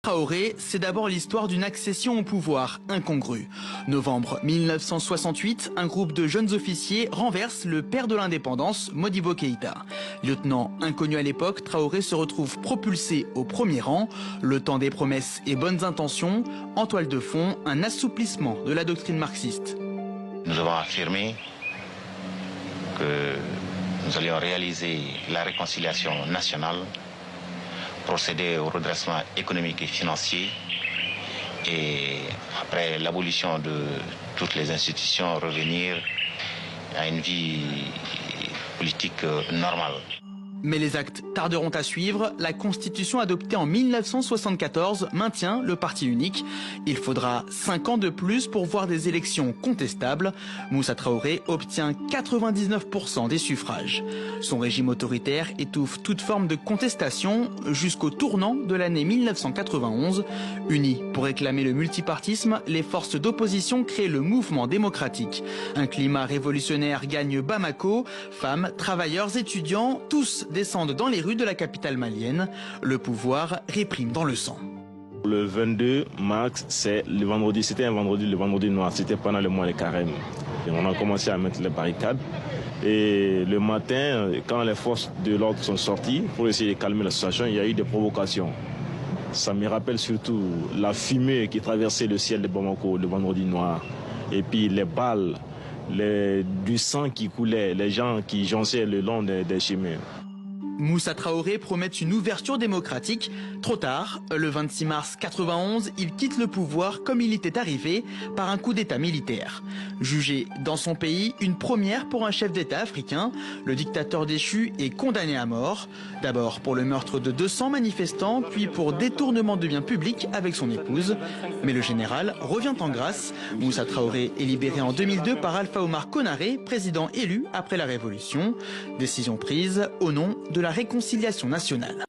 Traoré, c'est d'abord l'histoire d'une accession au pouvoir incongrue. Novembre 1968, un groupe de jeunes officiers renverse le père de l'indépendance, Modibo Keïta. Lieutenant inconnu à l'époque, Traoré se retrouve propulsé au premier rang. Le temps des promesses et bonnes intentions, en toile de fond, un assouplissement de la doctrine marxiste. Nous avons affirmé que nous allions réaliser la réconciliation nationale, procéder au redressement économique et financier et après l'abolition de toutes les institutions, revenir à une vie politique normale. Mais les actes tarderont à suivre. La Constitution adoptée en 1974 maintient le parti unique. Il faudra 5 ans de plus pour voir des élections contestables. Moussa Traoré obtient 99% des suffrages. Son régime autoritaire étouffe toute forme de contestation jusqu'au tournant de l'année 1991. Unis pour réclamer le multipartisme, les forces d'opposition créent le mouvement démocratique. Un climat révolutionnaire gagne Bamako. Femmes, travailleurs, étudiants, tous descendent dans les rues de la capitale malienne. Le pouvoir réprime dans le sang. Le 22 mars, c'est le vendredi, c'était un vendredi, le vendredi noir, c'était pendant le mois de carême. Et on a commencé à mettre les barricades. Et le matin, quand les forces de l'ordre sont sorties pour essayer de calmer la situation, il y a eu des provocations. Ça me rappelle surtout la fumée qui traversait le ciel de Bamako le vendredi noir. Et puis les balles, du sang qui coulait, les gens qui jonchaient le long des chemins. Moussa Traoré promet une ouverture démocratique. Trop tard, le 26 mars 91, il quitte le pouvoir comme il était arrivé par un coup d'état militaire. Jugé dans son pays, une première pour un chef d'état africain, le dictateur déchu est condamné à mort. D'abord pour le meurtre de 200 manifestants, puis pour détournement de biens publics avec son épouse. Mais le général revient en grâce. Moussa Traoré est libéré en 2002 par Alpha Omar Konaré, président élu après la révolution. Décision prise au nom de la réconciliation nationale.